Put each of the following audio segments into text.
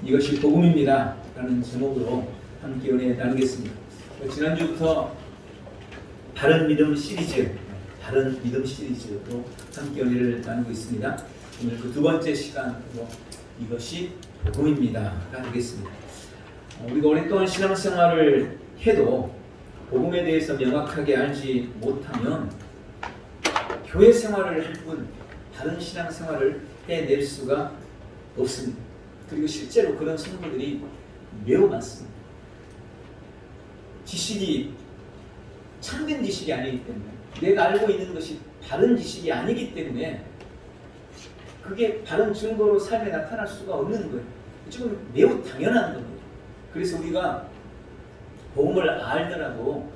이것이 복음입니다 라는 제목으로 함께 은혜 나누겠습니다. 지난주부터 바른 믿음 시리즈로 함께 은혜를 나누고 있습니다. 오늘 그 두 번째 시간으로 이것이 복음입니다가 되겠습니다. 우리가 오랫동안 신앙생활을 해도 복음에 대해서 명확하게 알지 못하면 교회 생활을 할 뿐 다른 신앙생활을 해낼 수가 없습니다. 그리고 실제로 그런 성도들이 매우 많습니다. 지식이 참된 지식이 아니기 때문에, 내가 알고 있는 것이 바른 지식이 아니기 때문에 그게 바른 증거로 삶에 나타날 수가 없는 거예요. 지금 매우 당연한 겁니다. 그래서 우리가 복음을 알더라도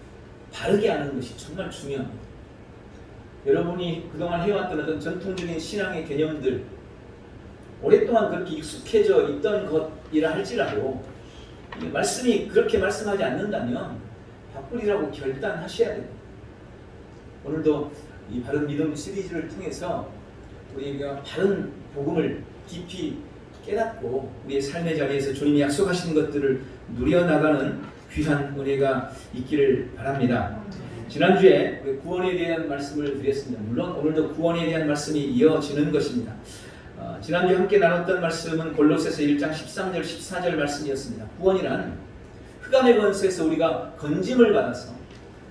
바르게 아는 것이 정말 중요합니다. 여러분이 그동안 해왔던 어떤 전통적인 신앙의 개념들, 오랫동안 그렇게 익숙해져 있던 것이라 할지라도 말씀이 그렇게 말씀하지 않는다면 바꾸리라고 결단하셔야 됩니다. 오늘도 이 바른 믿음 시리즈를 통해서 우리가 바른 복음을 깊이 깨닫고 우리의 삶의 자리에서 주님이 약속하신 것들을 누려나가는 귀한 은혜가 있기를 바랍니다. 지난주에 구원에 대한 말씀을 드렸습니다. 물론 오늘도 구원에 대한 말씀이 이어지는 것입니다. 지난주에 함께 나눴던 말씀은 골로새서 1장 13절 14절 말씀이었습니다. 구원이란 흑암의 권세에서 우리가 건짐을 받아서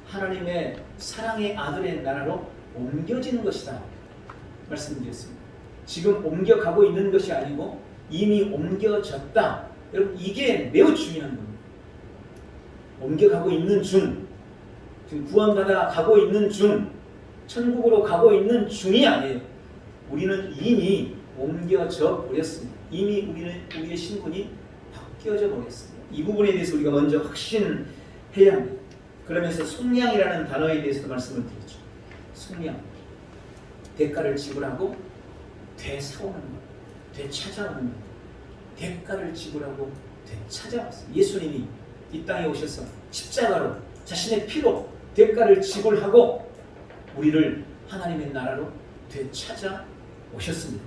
하나님의 사랑의 아들의 나라로 옮겨지는 것이다 말씀드렸습니다. 지금 옮겨가고 있는 것이 아니고 이미 옮겨졌다. 여러분, 이게 매우 중요한 겁니다. 옮겨가고 있는 중, 지금 구원받아 가고 있는 중, 천국으로 가고 있는 중이 아니에요. 우리는 이미 옮겨져 버렸습니다. 이미 우리의 신분이 바뀌어져 버렸습니다. 이 부분에 대해서 우리가 먼저 확신해야 합니다. 그러면서 속량이라는 단어에 대해서도 말씀을 드렸죠. 속량, 대가를 지불하고 되사오는 것, 되찾아오는 것, 대가를 지불하고 되찾아왔어요. 예수님이 이 땅에 오셔서 십자가로 자신의 피로 대가를 지불하고 우리를 하나님의 나라로 되찾아 오셨습니다.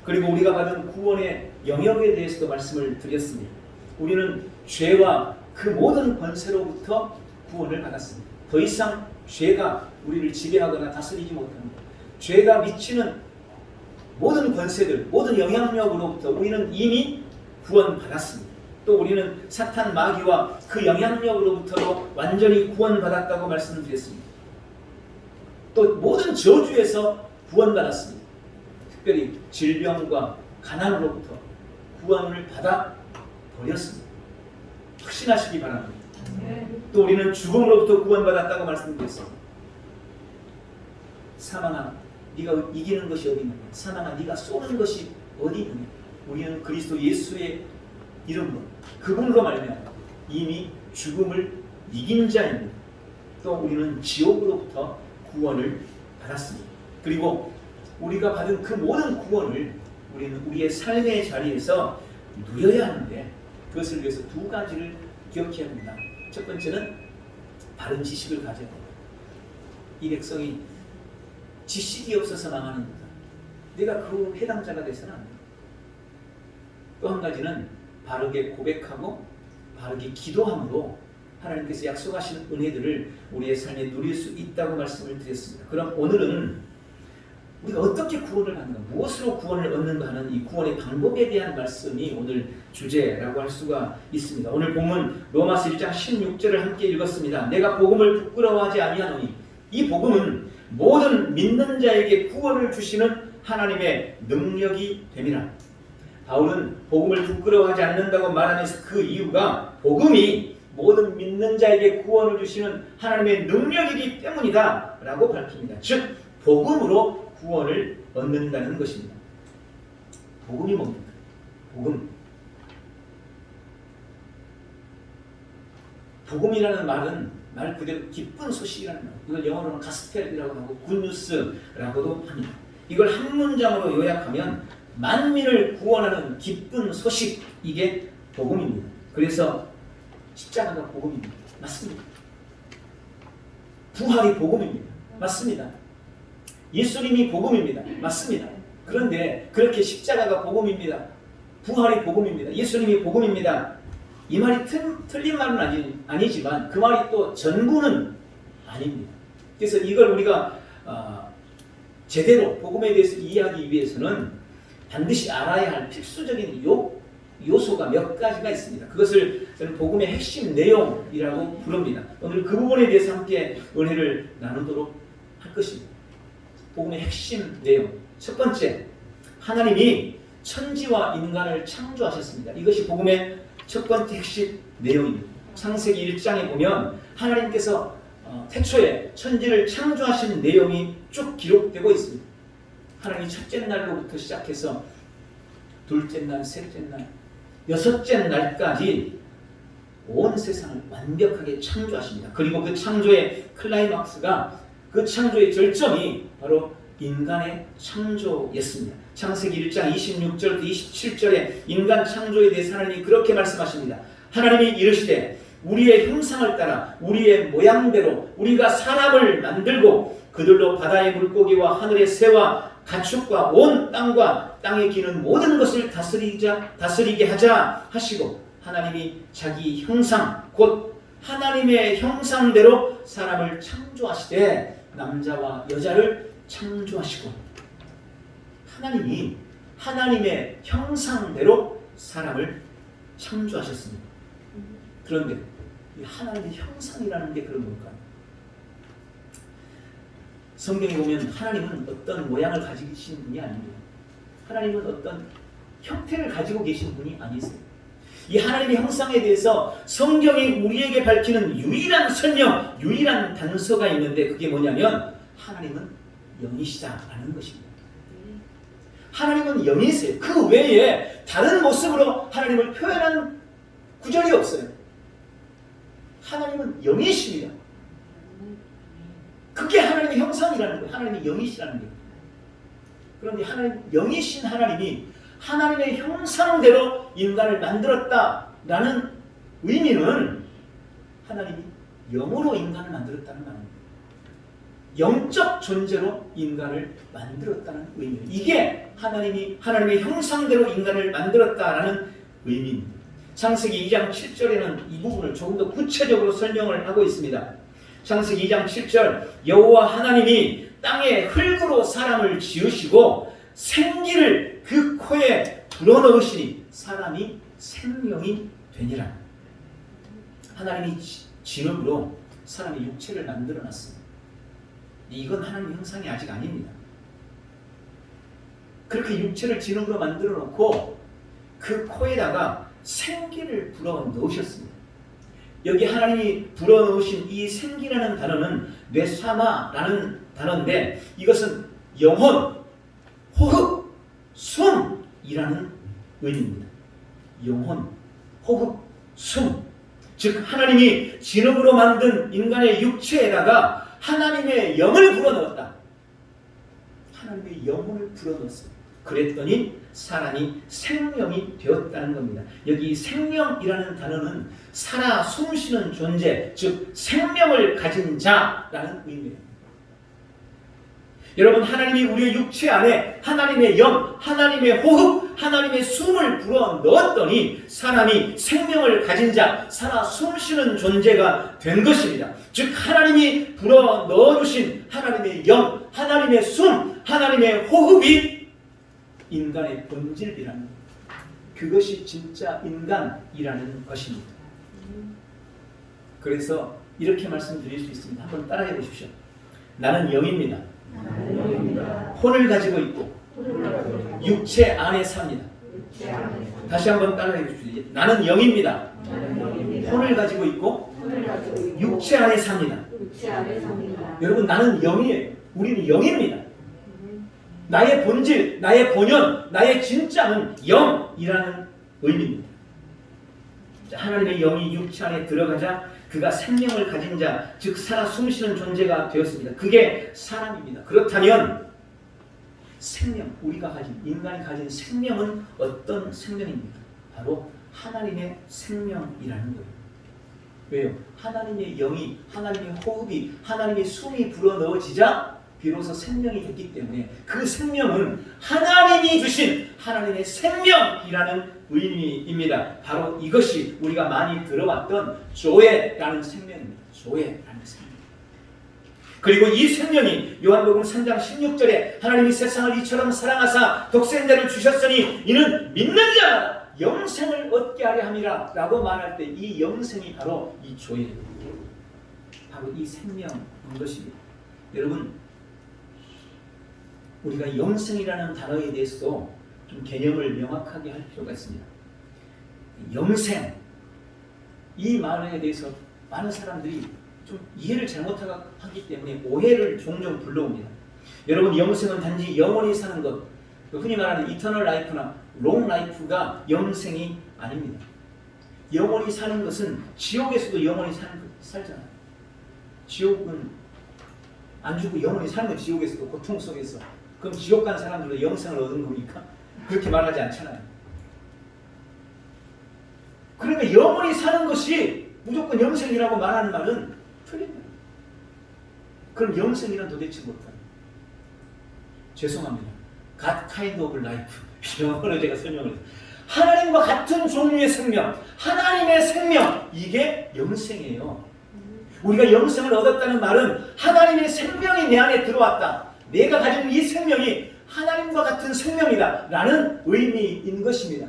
그리고 우리가 받은 구원의 영역에 대해서도 말씀을 드렸습니다. 우리는 죄와 그 모든 권세로부터 구원을 받았습니다. 더 이상 죄가 우리를 지배하거나 다스리지 못합니다. 죄가 미치는 모든 권세들, 모든 영향력으로부터 우리는 이미 구원받았습니다. 또 우리는 사탄 마귀와 그 영향력으로부터도 완전히 구원받았다고 말씀드렸습니다. 또 모든 저주에서 구원받았습니다. 특별히 질병과 가난으로부터 구원을 받아 버렸습니다. 확신하시기 바랍니다. 또 우리는 죽음으로부터 구원받았다고 말씀드렸습니다. 사망아, 네가 이기는 것이 어디 있느냐? 사망아, 네가 쏘는 것이 어디 있느냐? 우리는 그리스도 예수의 이름으로, 그분으로 말미암아 이미 죽음을 이긴 자입니다. 또 우리는 지옥으로부터 구원을 받았습니다. 그리고 우리가 받은 그 모든 구원을 우리는 우리의 삶의 자리에서 누려야 하는데, 그것을 위해서 두 가지를 기억해야 합니다. 첫 번째는 바른 지식을 가져야 합니다. 이 백성이 지식이 없어서 망하는 거다. 내가 그 해당자가 돼서는 안 된다. 또 한 가지는 바르게 고백하고 바르게 기도함으로 하나님께서 약속하신 은혜들을 우리의 삶에 누릴 수 있다고 말씀을 드렸습니다. 그럼 오늘은 우리가 어떻게 구원을 받는가, 무엇으로 구원을 얻는가 하는 이 구원의 방법에 대한 말씀이 오늘 주제라고 할 수가 있습니다. 오늘 본문 로마서 1장 16절을 함께 읽었습니다. 내가 복음을 부끄러워하지 아니하노니 이 복음은 모든 믿는 자에게 구원을 주시는 하나님의 능력이 됨이라. 바울은 복음을 부끄러워하지 않는다고 말하면서 그 이유가 복음이 모든 믿는 자에게 구원을 주시는 하나님의 능력이기 때문이다 라고 밝힙니다. 즉 복음으로 구원을 얻는다는 것입니다. 복음이 뭡니까? 복음이라는 말은 말 그대로 기쁜 소식이라는 말. 이걸 영어로는 가스펠이라고 하고 굿뉴스라고도 합니다. 이걸 한 문장으로 요약하면 만민을 구원하는 기쁜 소식, 이게 복음입니다. 그래서 십자가가 복음입니다. 맞습니다. 부활이 복음입니다. 맞습니다. 예수님이 복음입니다. 맞습니다. 그런데 그렇게 십자가가 복음입니다. 부활이 복음입니다. 예수님이 복음입니다. 이 말이 틀린 말은 아니지만 그 말이 또 전부는 아닙니다. 그래서 이걸 우리가 제대로 복음에 대해서 이해하기 위해서는 반드시 알아야 할 필수적인 요소가 몇 가지가 있습니다. 그것을 저는 복음의 핵심 내용이라고 부릅니다. 오늘 그 부분에 대해서 함께 은혜를 나누도록 할 것입니다. 복음의 핵심 내용. 첫 번째, 하나님이 천지와 인간을 창조하셨습니다. 이것이 복음의 첫 번째 핵심 내용입니다. 창세기 1장에 보면 하나님께서 태초에 천지를 창조하신 내용이 쭉 기록되고 있습니다. 하나님이 첫째 날로부터 시작해서 둘째 날, 셋째 날, 여섯째 날까지 온 세상을 완벽하게 창조하십니다. 그리고 그 창조의 클라이막스가, 그 창조의 절정이 바로 인간의 창조였습니다. 창세기 1장 26절부터 27절에 인간 창조에 대해서 하나님이 그렇게 말씀하십니다. 하나님이 이르시되 우리의 형상을 따라 우리의 모양대로 우리가 사람을 만들고 그들로 바다의 물고기와 하늘의 새와 가축과 온 땅과 땅에 기는 모든 것을 다스리게 하자 하시고, 하나님이 자기 형상 곧 하나님의 형상대로 사람을 창조하시되 남자와 여자를 창조하시고, 하나님이 하나님의 형상대로 사람을 창조하셨습니다. 그런데 이 하나님의 형상이라는 게 그런 걸까요? 성경에 보면 하나님은 어떤 모양을 가지고 계신 분이 아닙니다. 하나님은 어떤 형태를 가지고 계신 분이 아니세요. 이 하나님의 형상에 대해서 성경이 우리에게 밝히는 유일한 설명, 유일한 단서가 있는데 그게 뭐냐면 하나님은 영이시다라는 것입니다. 하나님은 영이세요. 그 외에 다른 모습으로 하나님을 표현한 구절이 없어요. 하나님은 영이십니다. 그게 하나님의 형상이라는 거예요. 하나님이 영이시라는 거예요. 그런데 하나님, 영이신 하나님이 하나님의 형상대로 인간을 만들었다라는 의미는 하나님이 영으로 인간을 만들었다는 말입니다. 영적 존재로 인간을 만들었다는 의미예요. 이게 하나님의 형상대로 인간을 만들었다라는 의미입니다. 창세기 2장 7절에는 이 부분을 조금 더 구체적으로 설명을 하고 있습니다. 창세기 2장 7절, 여호와 하나님이 땅에 흙으로 사람을 지으시고 생기를 그 코에 불어넣으시니 사람이 생명이 되니라. 하나님이 진흙으로 사람의 육체를 만들어놨습니다. 이건 하나님의 형상이 아직 아닙니다. 그렇게 육체를 진흙으로 만들어 놓고 그 코에다가 생기를 불어넣으셨습니다. 여기 하나님이 불어넣으신 이 생기라는 단어는 뇌사마라는 단어인데 이것은 영혼, 호흡, 숨이라는 의미입니다. 영혼, 호흡, 숨. 즉 하나님이 진흙으로 만든 인간의 육체에다가 하나님의 영을 불어넣었다. 하나님의 영혼을 불어넣었습니다. 그랬더니 사람이 생명이 되었다는 겁니다. 여기 생명이라는 단어는 살아 숨쉬는 존재, 즉 생명을 가진 자라는 의미입니다. 여러분, 하나님이 우리의 육체 안에 하나님의 영, 하나님의 호흡, 하나님의 숨을 불어넣었더니 사람이 생명을 가진 자, 살아 숨쉬는 존재가 된 것입니다. 즉 하나님이 불어넣어주신 하나님의 영, 하나님의 숨, 하나님의 호흡이 인간의 본질이라는 것. 그것이 진짜 인간이라는 것입니다. 그래서 이렇게 말씀드릴 수 있습니다. 한번 따라해 보십시오. 나는 영입니다. 혼을 가지고 있고 육체 안에 삽니다. 다시 한번 따라해 주십시오. 나는 영입니다. 혼을 가지고 있고 육체 안에 삽니다. 여러분, 나는 영이에요. 우리는 영입니다. 나의 본질, 나의 본연, 나의 진짜는 영이라는 의미입니다. 하나님의 영이 육체 안에 들어가자 그가 생명을 가진 자, 즉 살아 숨쉬는 존재가 되었습니다. 그게 사람입니다. 그렇다면 생명, 우리가 가진, 인간이 가진 생명은 어떤 생명입니까? 바로 하나님의 생명이라는 거예요. 왜요? 하나님의 영이, 하나님의 호흡이, 하나님의 숨이 불어넣어지자 비로소 생명이 됐기 때문에 그 생명은 하나님이 주신 하나님의 생명이라는 의미입니다. 바로 이것이 우리가 많이 들어왔던 조회라는 생명입니다. 조회라는 생명. 그리고 이 생명이 요한복음 3장 16절에 하나님이 세상을 이처럼 사랑하사 독생자를 주셨으니 이는 믿는 자마다 영생을 얻게 하려 함이라 라고 말할 때 이 영생이 바로 이 조회예요. 바로 이 생명인 것입니다. 여러분, 우리가 영생이라는 단어에 대해서도 좀 개념을 명확하게 할 필요가 있습니다. 영생, 이 말에 대해서 많은 사람들이 좀 이해를 잘못하기 때문에 오해를 종종 불러옵니다. 여러분, 영생은 단지 영원히 사는 것, 흔히 말하는 이터널 라이프나 롱 라이프가 영생이 아닙니다. 영원히 사는 것은 지옥에서도 영원히 살잖아요. 지옥은 안 죽고 영원히 사는 건 지옥에서도 고통 속에서. 그럼 지옥 간 사람들도 영생을 얻은 겁니까? 그렇게 말하지 않잖아요. 그러니까 영원히 사는 것이 무조건 영생이라고 말하는 말은 틀립니다. 그럼 영생이란 도대체 뭘까요? 죄송합니다. God kind of life. 영어로 제가 설명을 해요. 하나님과 같은 종류의 생명, 하나님의 생명, 이게 영생이에요. 우리가 영생을 얻었다는 말은 하나님의 생명이 내 안에 들어왔다. 내가 가진 이 생명이 하나님과 같은 생명이다 라는 의미인 것입니다.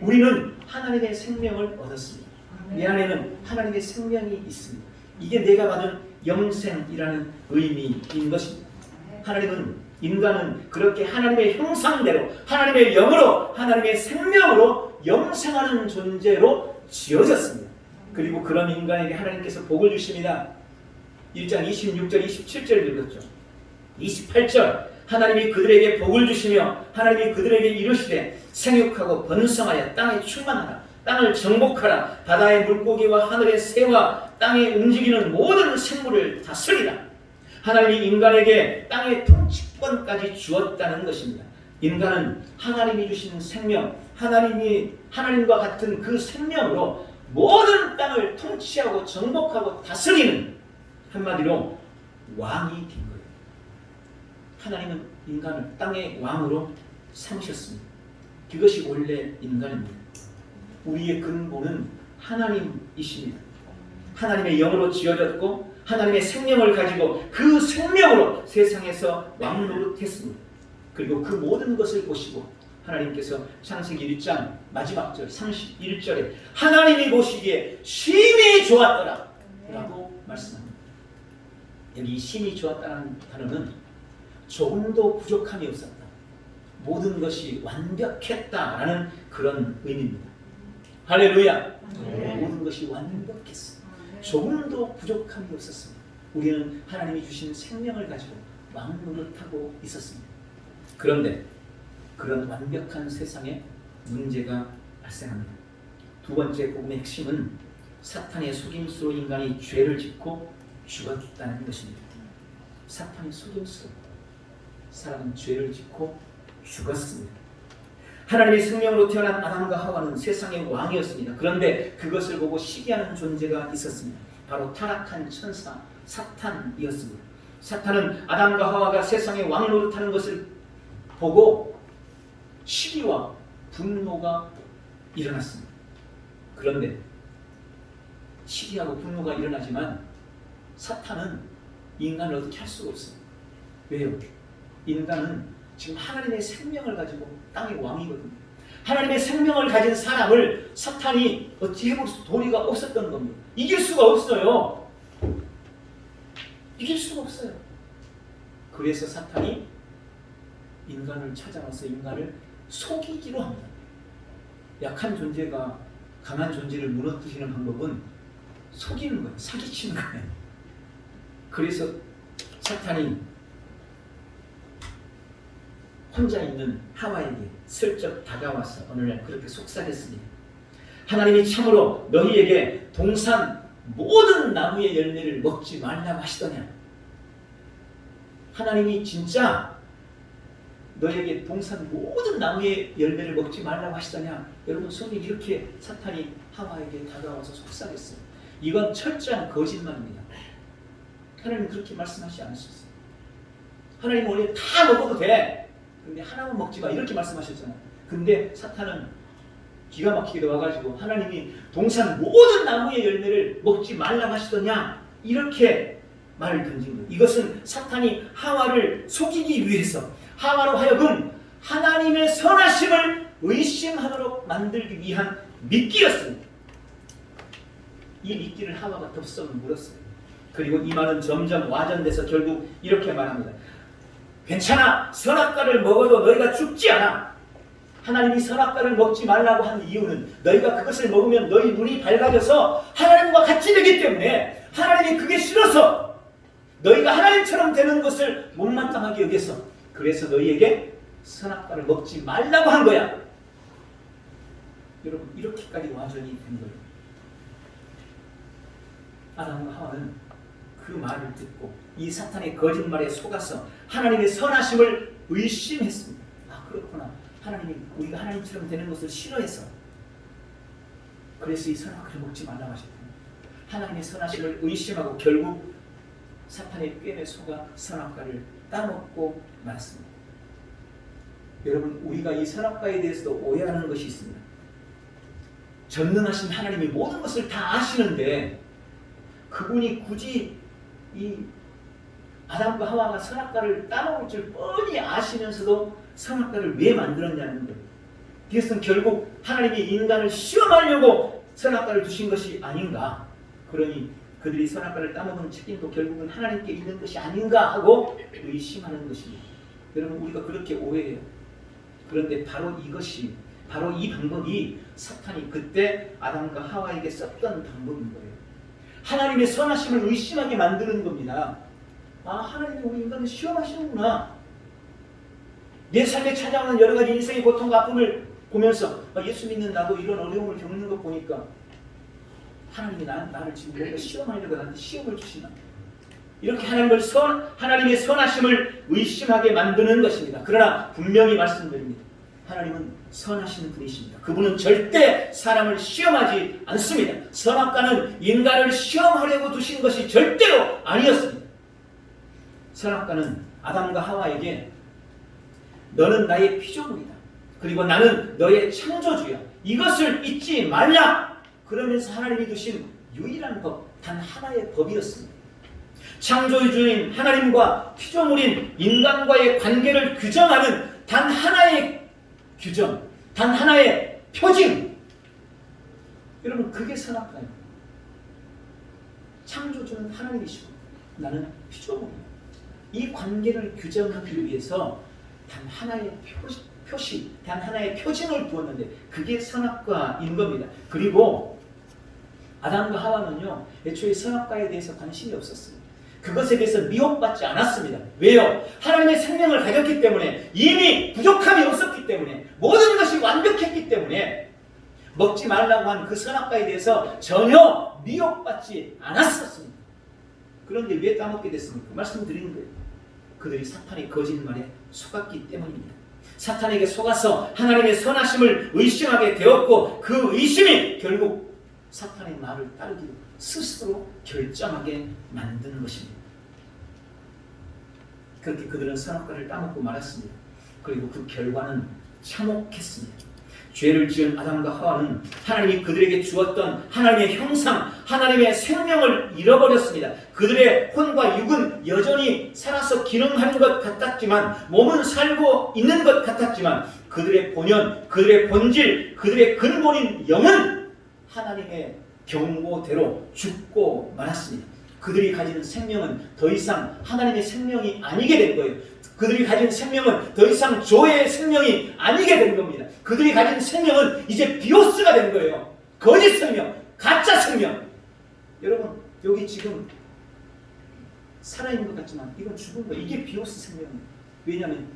우리는 하나님의 생명을 얻었습니다. 내 안에는 하나님의 생명이 있습니다. 이게 내가 받은 영생이라는 의미인 것입니다. 인간은 그렇게 하나님의 형상대로, 하나님의 영으로, 하나님의 생명으로 영생하는 존재로 지어졌습니다. 그리고 그런 인간에게 하나님께서 복을 주십니다. 1장 26절, 27절 읽었죠. 28절, 하나님이 그들에게 복을 주시며 하나님이 그들에게 이르시되 생육하고 번성하여 땅에 충만하라. 땅을 정복하라. 바다의 물고기와 하늘의 새와 땅에 움직이는 모든 생물을 다스리라. 하나님이 인간에게 땅의 통치권까지 주었다는 것입니다. 인간은 하나님이 주신 생명, 하나님과 같은 그 생명으로 모든 땅을 통치하고 정복하고 다스리는, 한마디로 왕이 된 거예요. 하나님은 인간을 땅의 왕으로 삼으셨습니다. 그것이 원래 인간입니다. 우리의 근본은 하나님이십니다. 하나님의 영으로 지어졌고 하나님의 생명을 가지고 그 생명으로 세상에서 왕노릇했습니다. 그리고 그 모든 것을 보시고 하나님께서 창세기 1장 마지막 절 31절에 하나님이 보시기에 심히 좋았더라 라고 말씀합니다. 여기 심히 좋았다는 단어는 조금도 부족함이 없었다, 모든 것이 완벽했다라는 그런 의미입니다. 할렐루야. 모든 것이 완벽했어. 조금도 부족함이 없었습니다. 우리는 하나님이 주신 생명을 가지고 왕노릇하고 있었습니다. 그런데 그런 완벽한 세상에 문제가 발생합니다. 두 번째 복음의 핵심은 사탄의 속임수로 인간이 죄를 짓고 죽었다는 것입니다. 사탄의 속임수로 사람은 죄를 짓고 죽었습니다. 하나님의 생명으로 태어난 아담과 하와는 세상의 왕이었습니다. 그런데 그것을 보고 시기하는 존재가 있었습니다. 바로 타락한 천사 사탄이었습니다. 사탄은 아담과 하와가 세상의 왕 노릇하는 것을 보고 시기와 분노가 일어났습니다. 그런데 시기하고 분노가 일어나지만 사탄은 인간을 어떻게 할 수가 없어요. 왜요? 인간은 지금 하나님의 생명을 가지고 땅의 왕이거든요. 하나님의 생명을 가진 사람을 사탄이 어찌 해볼 도리가 없었던 겁니다. 이길 수가 없어요. 이길 수가 없어요. 그래서 사탄이 인간을 찾아와서 인간을 속이기로 합니다. 약한 존재가 강한 존재를 무너뜨리는 방법은 속이는 거예요. 사기치는 거예요. 그래서 사탄이 혼자 있는 하와에게 슬쩍 다가와서 어느 날 그렇게 속삭였습니다. 하나님이 참으로 너희에게 동산 모든 나무의 열매를 먹지 말라고 하시더냐. 하나님이 진짜 너희에게 동산 모든 나무의 열매를 먹지 말라고 하시더냐. 여러분, 성경이 이렇게 사탄이 하와에게 다가와서 속삭였어요. 이건 철저한 거짓말입니다. 하나님은 그렇게 말씀하지 않으셨어요. 하나님 원래 다 먹어도 돼. 근데 하나만 먹지 마. 이렇게 말씀하셨잖아요. 근데 사탄은 기가 막히게 와가지고 하나님이 동산 모든 나무의 열매를 먹지 말라고 하시더냐 이렇게 말을 던진 거예요. 이것은 사탄이 하와를 속이기 위해서 하와로 하여금 하나님의 선하심을 의심하도록 만들기 위한 미끼였습니다. 이 미끼를 하와가 덥석 물었어요. 그리고 이 말은 점점 와전돼서 결국 이렇게 말합니다. 괜찮아. 선악과를 먹어도 너희가 죽지 않아. 하나님이 선악과를 먹지 말라고 한 이유는 너희가 그것을 먹으면 너희 눈이 밝아져서 하나님과 같이 되기 때문에 하나님이 그게 싫어서 너희가 하나님처럼 되는 것을 못마땅하게 여겨서 그래서 너희에게 선악과를 먹지 말라고 한 거야. 여러분 이렇게까지 완전히 된 거예요. 아담과 하와는 그 말을 듣고 이 사탄의 거짓말에 속아서 하나님의 선하심을 의심했습니다. 아 그렇구나. 하나님이 우리가 하나님처럼 되는 것을 싫어해서 그래서 이 선악과를 먹지 말라고 하셨구나. 하나님의 선하심을 의심하고 결국 사탄의 꾀에 속아 선악과를 따먹고 말았습니다. 여러분 우리가 이 선악과에 대해서도 오해하는 것이 있습니다. 전능하신 하나님이 모든 것을 다 아시는데 그분이 굳이 이 아담과 하와가 선악과를 따먹을 줄 뻔히 아시면서도 선악과를 왜 만들었냐는 거예요. 이것은 결국 하나님이 인간을 시험하려고 선악과를 두신 것이 아닌가. 그러니 그들이 선악과를 따먹은 책임도 결국은 하나님께 있는 것이 아닌가 하고 의심하는 것입니다. 여러분 우리가 그렇게 오해해요. 그런데 바로 이것이 바로 이 방법이 사탄이 그때 아담과 하와에게 썼던 방법인 거예요. 하나님의 선하심을 의심하게 만드는 겁니다. 아 하나님이 우리 인간을 시험하시는구나. 내 삶에 찾아오는 여러 가지 인생의 고통과 아픔을 보면서 예수 믿는 나도 이런 어려움을 겪는 것 보니까 하나님이 나를 지금 뭔가 시험하려고 나한테 시험을 주시나. 이렇게 하나님의 선하심을 의심하게 만드는 것입니다. 그러나 분명히 말씀드립니다. 하나님은 선하신 분이십니다. 그분은 절대 사람을 시험하지 않습니다. 선악과는 인간을 시험하려고 두신 것이 절대로 아니었습니다. 선악과는 아담과 하와에게 너는 나의 피조물이다. 그리고 나는 너의 창조주야. 이것을 잊지 말라. 그러면서 하나님이 두신 유일한 법, 단 하나의 법이었습니다. 창조주인 하나님과 피조물인 인간과의 관계를 규정하는 단 하나의 규정, 단 하나의 표징. 여러분 그게 선악과예요. 창조주는 하나님이시고 나는 피조물이에요. 이 관계를 규정하기 위해서 단 하나의 표시, 단 하나의 표징을 두었는데 그게 선악과인 겁니다. 그리고 아담과 하와는요 애초에 선악과에 대해서 관심이 없었습니다. 그것에 대해서 미혹받지 않았습니다. 왜요? 하나님의 생명을 가졌기 때문에 이미 부족함이 없었기 때문에 모든 것이 완벽했기 때문에 먹지 말라고 한 그 선악과에 대해서 전혀 미혹받지 않았었습니다. 그런데 왜 따먹게 됐습니까? 말씀드리는 거예요. 그들이 사탄의 거짓말에 속았기 때문입니다. 사탄에게 속아서 하나님의 선하심을 의심하게 되었고 그 의심이 결국 사탄의 말을 따르기로 스스로 결정하게 만드는 것입니다. 그렇게 그들은 선악과를 따먹고 말았습니다. 그리고 그 결과는 참혹했습니다. 죄를 지은 아담과 하와는 하나님이 그들에게 주었던 하나님의 형상, 하나님의 생명을 잃어버렸습니다. 그들의 혼과 육은 여전히 살아서 기능하는 것 같았지만, 몸은 살고 있는 것 같았지만 그들의 본연, 그들의 본질, 그들의 근본인 영은 하나님의 경고대로 죽고 말았습니다. 그들이 가진 생명은 더 이상 하나님의 생명이 아니게 된 거예요. 그들이 가진 생명은 더 이상 조의 생명이 아니게 된 겁니다. 그들이 가진 생명은 이제 비오스가 된 거예요. 거짓 생명, 가짜 생명. 여러분 여기 지금 살아있는 것 같지만 이건 죽은 거예요. 이게 비오스 생명이에요. 왜냐하면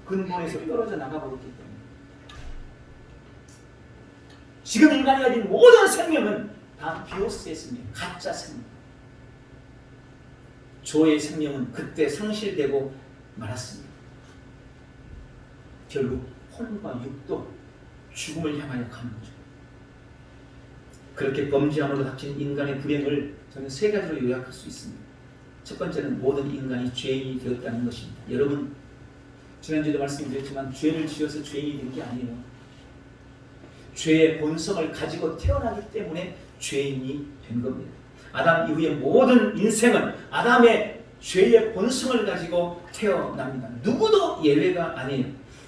근본에서 떨어져 나가버렸기 때문에. 지금 인간이 가진 모든 생명은 다 비오스의 생명, 가짜 생명. 조의 생명은 그때 상실되고 말았습니다. 결국 혼과 육도 죽음을 향하여 가는 거죠. 그렇게 범죄함으로 닥친 인간의 불행을 저는 세 가지로 요약할 수 있습니다. 첫 번째는 모든 인간이 죄인이 되었다는 것입니다. 여러분, 지난주에도 말씀드렸지만 죄를 지어서 죄인이 된 게 아니에요. 죄의 본성을 가지고 태어나기 때문에 죄인이 된 겁니다. 아담 이후의 모든 인생은 아담의 죄의 본성을 가지고 태어납니다. 누구도 예외가 아니에요.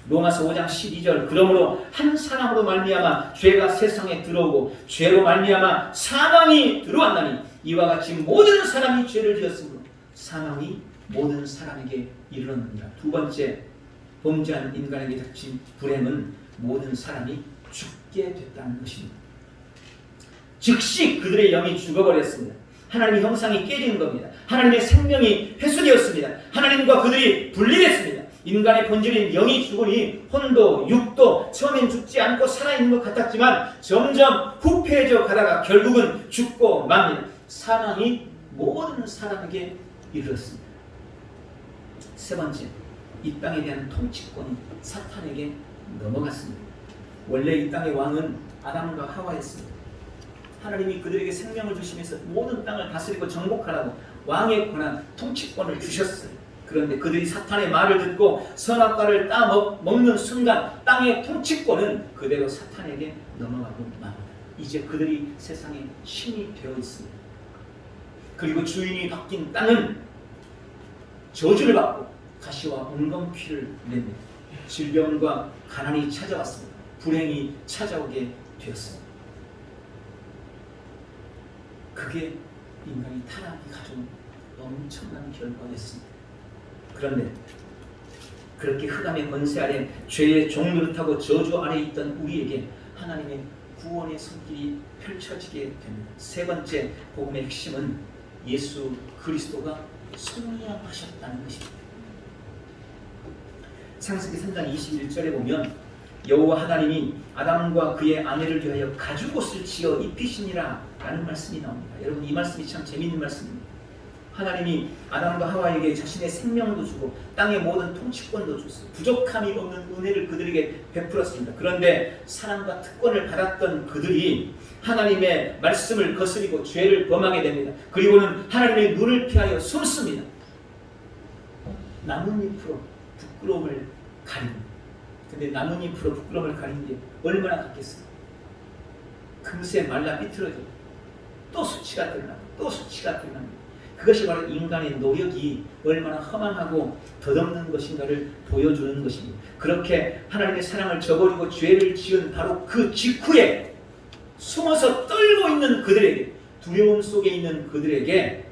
로마서 5장 12절 그러므로 한 사람으로 말미암아 죄가 세상에 들어오고 죄로 말미암아 사망이 들어왔나니 이와 같이 모든 사람이 죄를 지었으므로 사망이 모든 사람에게 이르렀느니라. 두 번째, 범죄한 인간에게 닥친 불행은 모든 사람이 죽게 됐다는 것입니다. 즉시 그들의 영이 죽어버렸습니다. 하나님의 형상이 깨진 겁니다. 하나님의 생명이 회수되었습니다. 하나님과 그들이 분리됐습니다. 인간의 본질인 영이 죽으니 혼도 육도 처음엔 죽지 않고 살아있는 것 같았지만 점점 후패해져 가다가 결국은 죽고 맙니다. 사망이 모든 사람에게 이르렀습니다. 세 번째, 이 땅에 대한 통치권이 사탄에게 넘어갔습니다. 원래 이 땅의 왕은 아담과 하와였습니다. 하나님이 그들에게 생명을 주시면서 모든 땅을 다스리고 정복하라고 왕의 권한, 통치권을 주셨어요. 그런데 그들이 사탄의 말을 듣고 선악과를 따먹는 순간 땅의 통치권은 그대로 사탄에게 넘어가고 맙니다. 이제 그들이 세상의 신이 되어 있습니다. 그리고 주인이 바뀐 땅은 저주를 받고 가시와 엉겅퀴를 냅니다. 질병과 가난이 찾아왔습니다. 불행이 찾아오게 되었습니다. 그게 인간이 타락이 가져온 엄청난 결과였습니다. 그런데 그렇게 흑암의 권세 아래 죄의 종노릇하고 저주 아래 있던 우리에게 하나님의 구원의 손길이 펼쳐지게 됩니다. 세 번째 복음의 핵심은 예수 그리스도가 승리하셨다는 것입니다. 창세기 3장 21절에 보면 여호와 하나님이 아담과 그의 아내를 위하여 가죽옷을 지어 입히시니라 라는 말씀이 나옵니다. 여러분, 이 말씀이 참 재미있는 말씀입니다. 하나님이 아담과 하와에게 자신의 생명도 주고 땅의 모든 통치권도 줬어요. 부족함이 없는 은혜를 그들에게 베풀었습니다. 그런데 사랑과 특권을 받았던 그들이 하나님의 말씀을 거스리고 죄를 범하게 됩니다. 그리고는 하나님의 눈을 피하여 숨습니다. 나뭇잎으로 부끄러움을 가립니다. 근데 나뭇잎으로 부끄러움을 가린 게 얼마나 같겠어요? 금세 말라 삐뚤어져 또 수치가 드러나고 또 수치가 드러납니다. 그것이 바로 인간의 노력이 얼마나 허망하고 덧없는 것인가를 보여주는 것입니다. 그렇게 하나님의 사랑을 저버리고 죄를 지은 바로 그 직후에 숨어서 떨고 있는 그들에게, 두려움 속에 있는 그들에게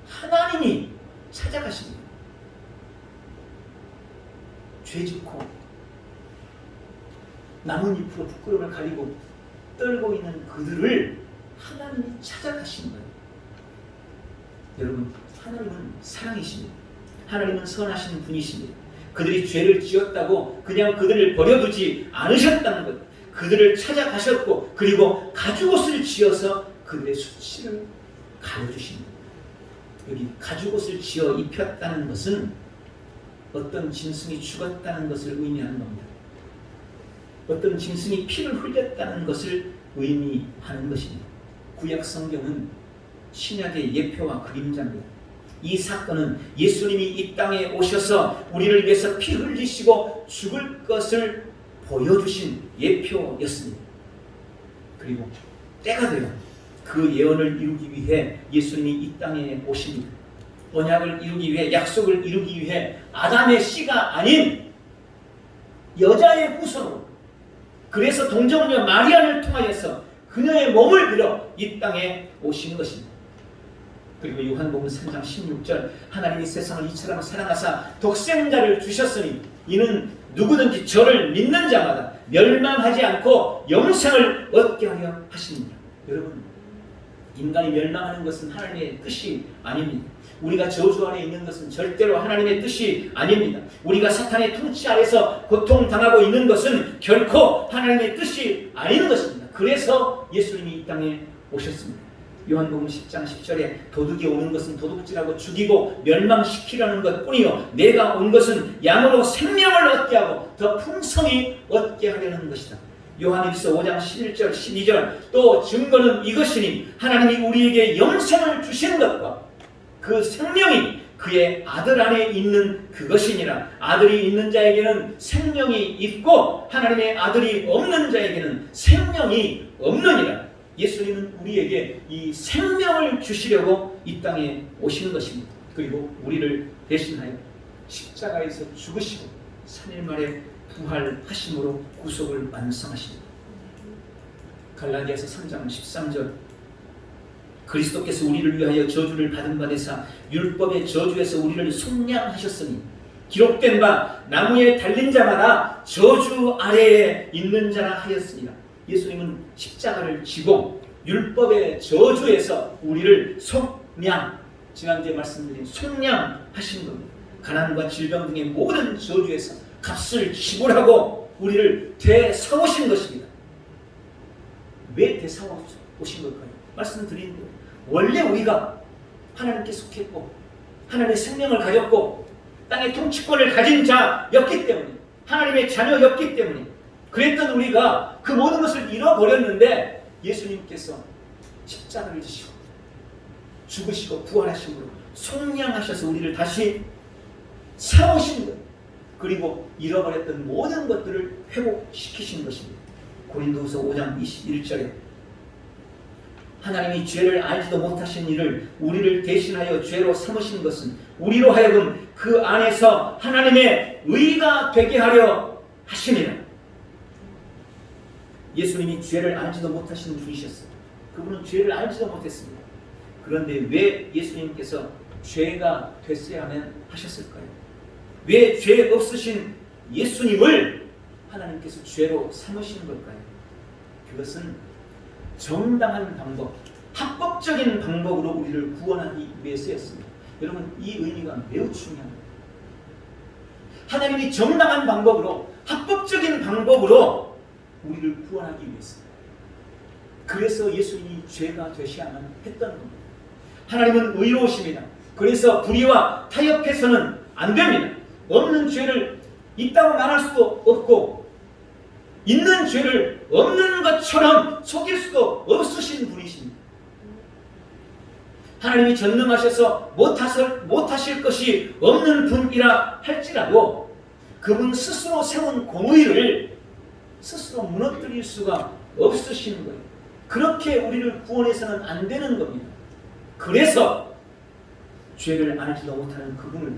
하나님이 찾아가십니다. 죄 짓고 나뭇잎으로 부끄러움을 가리고 떨고 있는 그들을 하나님이 찾아가신 거예요. 여러분, 하나님은 사랑이십니다. 하나님은 선하신 분이십니다. 그들이 죄를 지었다고 그냥 그들을 버려두지 않으셨다는 것, 그들을 찾아가셨고 그리고 가죽옷을 지어서 그들의 수치를 가려주십니다. 여기 가죽옷을 지어 입혔다는 것은 어떤 짐승이 죽었다는 것을 의미하는 겁니다. 어떤 짐승이 피를 흘렸다는 것을 의미하는 것입니다. 구약 성경은 신약의 예표와 그림자입니다. 이 사건은 예수님이 이 땅에 오셔서 우리를 위해서 피 흘리시고 죽을 것을 보여주신 예표였습니다. 그리고 때가 되어 그 예언을 이루기 위해 예수님이 이 땅에 오십니다. 언약을 이루기 위해, 약속을 이루기 위해 아담의 씨가 아닌 여자의 후손으로, 그래서 동정녀 마리아를 통하여서 그녀의 몸을 빌어 이 땅에 오시는 것입니다. 그리고 요한복음 3장 16절 하나님이 세상을 이처럼 사랑하사 독생자를 주셨으니 이는 누구든지 저를 믿는 자마다 멸망하지 않고 영생을 얻게 하려 하십니다. 여러분, 인간이 멸망하는 것은 하나님의 뜻이 아닙니다. 우리가 저주 아래 있는 것은 절대로 하나님의 뜻이 아닙니다. 우리가 사탄의 통치 아래서 고통당하고 있는 것은 결코 하나님의 뜻이 아닌 것입니다. 그래서 예수님이 이 땅에 오셨습니다. 요한복음 10장 10절에 도둑이 오는 것은 도둑질하고 죽이고 멸망시키려는 것뿐이요 내가 온 것은 양으로 생명을 얻게 하고 더 풍성히 얻게 하려는 것이다. 요한일서 5장 11절 12절 또 증거는 이것이니 하나님이 우리에게 영생을 주신 것과 그 생명이 그의 아들 안에 있는 그것이니라. 아들이 있는 자에게는 생명이 있고 하나님의 아들이 없는 자에게는 생명이 없느니라. 예수님은 우리에게 이 생명을 주시려고 이 땅에 오신 것입니다. 그리고 우리를 대신하여 십자가에서 죽으시고 3일 만에 부활하심으로 구속을 완성하십니다. 갈라디아서 3장 13절 그리스도께서 우리를 위하여 저주를 받은 바 되사 율법의 저주에서 우리를 속량하셨으니 기록된 바 나무에 달린 자마다 저주 아래에 있는 자라 하였습니다. 예수님은 십자가를 지고 율법의 저주에서 우리를 속량, 지난주에 말씀드린 속량하신 겁니다. 가난과 질병 등의 모든 저주에서 값을 지불하고 우리를 되사오신 것입니다. 왜 되사오신 걸까요? 말씀드린 거예요. 원래 우리가 하나님께 속했고 하나님의 생명을 가졌고 땅의 통치권을 가진 자였기 때문에, 하나님의 자녀였기 때문에 그랬던 우리가 그 모든 것을 잃어버렸는데 예수님께서 십자가를 지시고 죽으시고 부활하심으로 속량하셔서 우리를 다시 세우신 거예요. 그리고 잃어버렸던 모든 것들을 회복시키신 것입니다. 고린도후서 5장 21절에 하나님이 죄를 알지도 못하신 이를 우리를 대신하여 죄로 삼으신 것은 우리로 하여금 그 안에서 하나님의 의가 되게 하려 하심이라. 예수님이 죄를 알지도 못하시는 분이셨어요. 그분은 죄를 알지도 못했습니다. 그런데 왜 예수님께서 죄가 됐어야만 하셨을까요? 왜 죄 없으신 예수님을 하나님께서 죄로 삼으신 걸까요? 그것은 정당한 방법, 합법적인 방법으로 우리를 구원하기 위해서였습니다. 여러분, 이 의미가 매우 중요합니다. 하나님이 정당한 방법으로, 합법적인 방법으로 우리를 구원하기 위해서, 그래서 예수님이 죄가 되셔야만 했던 겁니다. 하나님은 의로우십니다. 그래서 불의와 타협해서는 안 됩니다. 없는 죄를 있다고 말할 수도 없고 있는 죄를 없는 것처럼 속일 수도 없으신 분이십니다. 하나님이 전능하셔서 못하실 것이 없는 분이라 할지라도 그분 스스로 세운 공의를 스스로 무너뜨릴 수가 없으신 거예요. 그렇게 우리를 구원해서는 안 되는 겁니다. 그래서 죄를 알지도 못하는 그분을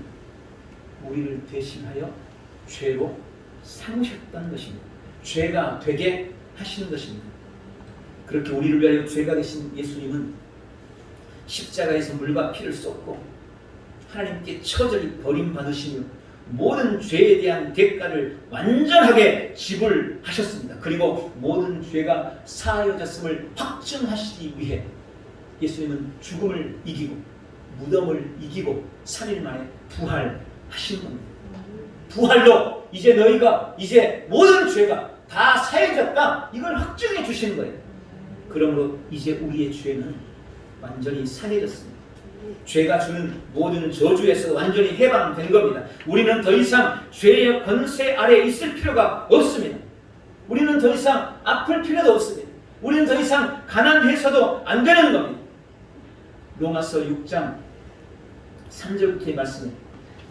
우리를 대신하여 죄로 삼으셨던 것입니다. 죄가 되게 하신 것입니다. 그렇게 우리를 위하여 죄가 되신 예수님은 십자가에서 물과 피를 쏟고 하나님께 처절히 버림받으시며 모든 죄에 대한 대가를 완전하게 지불하셨습니다. 그리고 모든 죄가 사하여졌음을 확증하시기 위해 예수님은 죽음을 이기고 무덤을 이기고 3일 만에 부활하신 겁니다. 부활로 이제 너희가 이제 모든 죄가 다 사해졌다, 이걸 확증해 주시는 거예요. 그러므로 이제 우리의 죄는 완전히 사해졌습니다. 죄가 주는 모든 저주에서 완전히 해방된 겁니다. 우리는 더 이상 죄의 권세 아래에 있을 필요가 없습니다. 우리는 더 이상 아플 필요도 없습니다. 우리는 더 이상 가난해서도 안 되는 겁니다. 로마서 6장 3절부터의 말씀에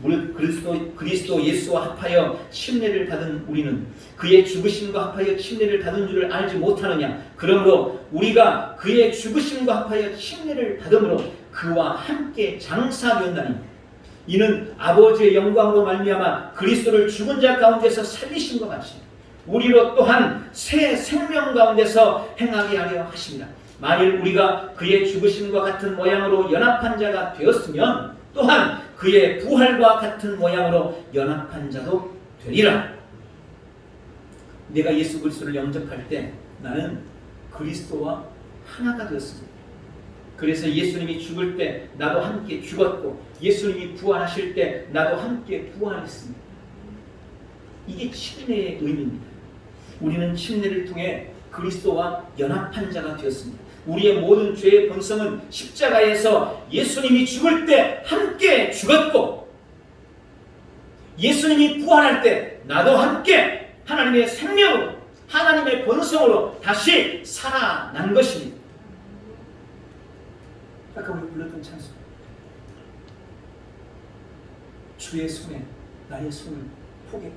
무릇 그리스도 예수와 합하여 침례를 받은 우리는 그의 죽으심과 합하여 침례를 받은 줄을 알지 못하느냐. 그러므로 우리가 그의 죽으심과 합하여 침례를 받음으로 그와 함께 장사되었나니 이는 아버지의 영광으로 말미암아 그리스도를 죽은 자 가운데서 살리신 것 같이 우리로 또한 새 생명 가운데서 행하게 하려 하십니다. 만일 우리가 그의 죽으심과 같은 모양으로 연합한 자가 되었으면 또한 그의 부활과 같은 모양으로 연합한 자도 되리라. 내가 예수 그리스도를 영접할 때 나는 그리스도와 하나가 되었습니다. 그래서 예수님이 죽을 때 나도 함께 죽었고 예수님이 부활하실 때 나도 함께 부활했습니다. 이게 침례의 의미입니다. 우리는 침례를 통해 그리스도와 연합한 자가 되었습니다. 우리의 모든 죄의 본성은 십자가에서 예수님이 죽을 때 함께 죽었고 예수님이 부활할 때 나도 함께 하나님의 생명으로 하나님의 본성으로 다시 살아난 것입니다. 아까 우리 불렀던 찬송 주의 손에 나의 손을 포개,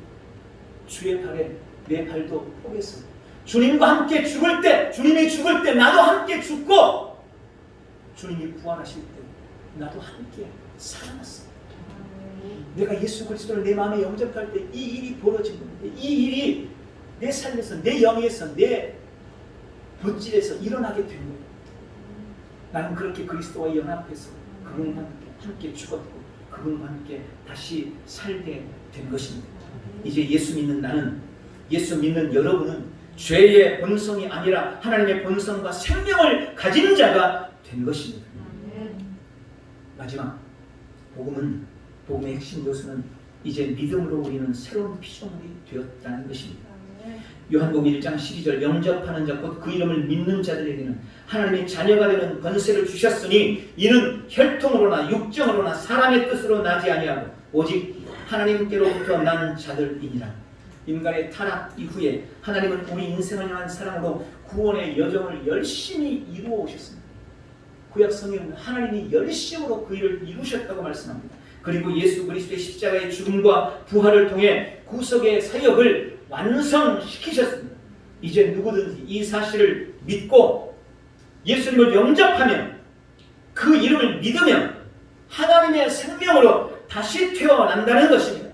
주의 발에 내 발도 포개서 주님과 함께 죽을 때, 주님이 죽을 때 나도 함께 죽고 주님이 부활하실 때 나도 함께 살아났어. 내가 예수 그리스도를 내 마음에 영접할 때 이 일이 벌어진 겁니다. 이 일이 내 삶에서, 내 영에서, 내 본질에서 일어나게 된 거예요. 나는 그렇게 그리스도와 연합해서 그분과 함께 죽었고 그분과 함께 다시 살게 된 것입니다. 이제 예수 믿는 나는, 예수 믿는 여러분은 죄의 본성이 아니라 하나님의 본성과 생명을 가진 자가 된 것입니다. 마지막 복음의 핵심 요소는 이제 믿음으로 우리는 새로운 피조물이 되었다는 것입니다. 요한복음 1장 12절 영접하는 자 곧 그 이름을 믿는 자들에게는 하나님의 자녀가 되는 권세를 주셨으니 이는 혈통으로나 육정으로나 사람의 뜻으로 나지 아니하고 오직 하나님께로부터 난 자들이니라. 인간의 타락 이후에 하나님은 우리 인생을 향한 사랑으로 구원의 여정을 열심히 이루어 오셨습니다. 구약 성경은 하나님이 열심으로 그 일을 이루셨다고 말씀합니다. 그리고 예수 그리스도의 십자가의 죽음과 부활을 통해 구속의 사역을 완성시키셨습니다. 이제 누구든지 이 사실을 믿고 예수님을 영접하면, 그 이름을 믿으면 하나님의 생명으로 다시 태어난다는 것입니다.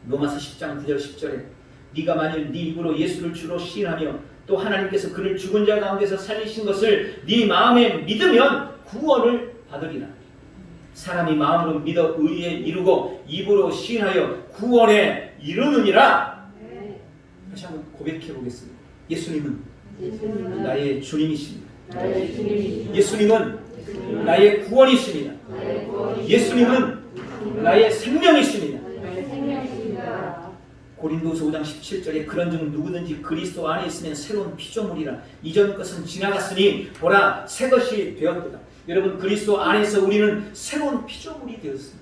로마서 10장 9절 10절에 네가 만일 네 입으로 예수를 주로 시인하며 또 하나님께서 그를 죽은 자 가운데서 살리신 것을 네 마음에 믿으면 구원을 받으리라. 사람이 마음으로 믿어 의에 이루고 입으로 시인하여 구원에 이르느니라. 다시 한번 고백해 보겠습니다. 예수님은 나의 주님이십니다. 예수님은 나의 구원이십니다. 예수님은 나의 생명이십니다. 고린도서 5장 17절에 그런즉 누구든지 그리스도 안에 있으면 새로운 피조물이라. 이전 것은 지나갔으니 보라 새 것이 되었도다. 여러분, 그리스도 안에서 우리는 새로운 피조물이 되었습니다.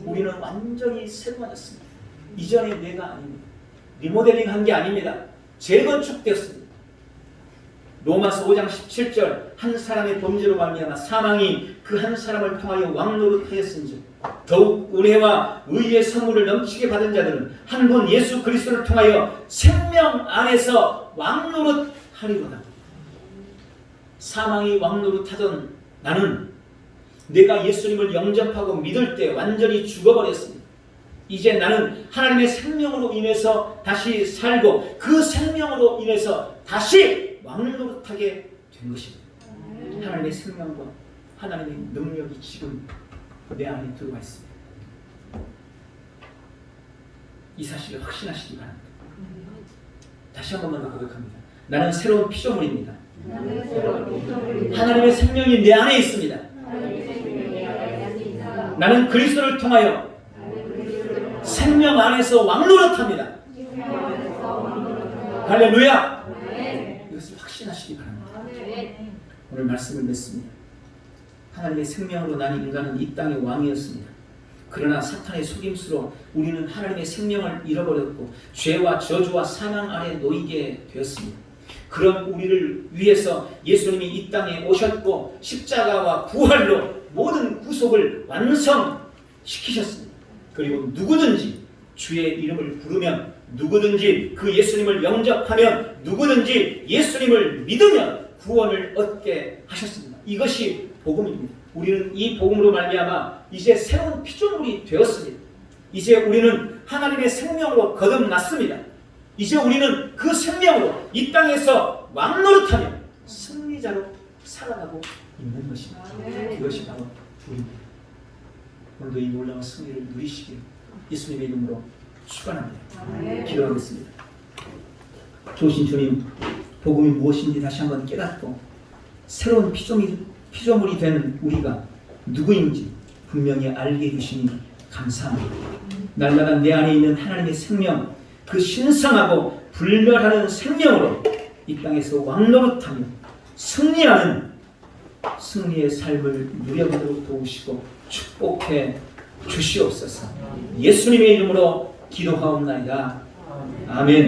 우리는 완전히 새로워졌습니다. 이전의 내가 아닙니다. 리모델링 한 게 아닙니다. 재건축되었습니다. 로마서 5장 17절 한 사람의 범죄로 말미암아 사망이 그 한 사람을 통하여 왕노릇하였은즉 더욱 은혜와 의의 선물을 넘치게 받은 자들은 한 분 예수 그리스도를 통하여 생명 안에서 왕노릇하리로다. 사망이 왕노릇하던 나는 내가 예수님을 영접하고 믿을 때 완전히 죽어버렸습니다. 이제 나는 하나님의 생명으로 인해서 다시 살고 그 생명으로 인해서 다시 왕노릇하게 된 것입니다. 하나님의 생명과 하나님의 능력이 지금 내 안에 들어가 있습니다. 이 사실을 확신하시기 바랍니다. 다시 한 번만 더 고백합니다. 나는 새로운 피조물입니다. 하나님의 생명이 내 안에 있습니다. 나는 그리스도를 통하여 생명 안에서 왕노릇합니다. 할렐루야! 이것을 확신하시기 바랍니다. 오늘 말씀을 맺습니다. 하나님의 생명으로 난 인간은 이 땅의 왕이었습니다. 그러나 사탄의 속임수로 우리는 하나님의 생명을 잃어버렸고 죄와 저주와 사망 아래 놓이게 되었습니다. 그런 우리를 위해서 예수님이 이 땅에 오셨고 십자가와 부활로 모든 구속을 완성시키셨습니다. 그리고 누구든지 주의 이름을 부르면, 누구든지 그 예수님을 영접하면, 누구든지 예수님을 믿으면 구원을 얻게 하셨습니다. 이것이 복음입니다. 우리는 이 복음으로 말미암아 이제 새로운 피조물이 되었습니다. 이제 우리는 하나님의 생명으로 거듭났습니다. 이제 우리는 그 생명으로 이 땅에서 왕노릇하며 승리자로 살아가고 있는 것입니다. 그것이 바로 우리입니다. 오늘도 이 놀라운 승리를 누리시길 예수님의 이름으로 축원합니다. 기도하겠습니다. 좋으신 주님, 복음이 무엇인지 다시 한번 깨닫고 새로운 피조물이 된 우리가 누구인지 분명히 알게 해주시니 감사합니다. 날마다 내 안에 있는 하나님의 생명, 그 신성하고 불멸하는 생명으로 이 땅에서 왕노릇하며 승리하는 승리의 삶을 누려보도록 도우시고 축복해 주시옵소서. 예수님의 이름으로 기도하옵나이다. 아멘.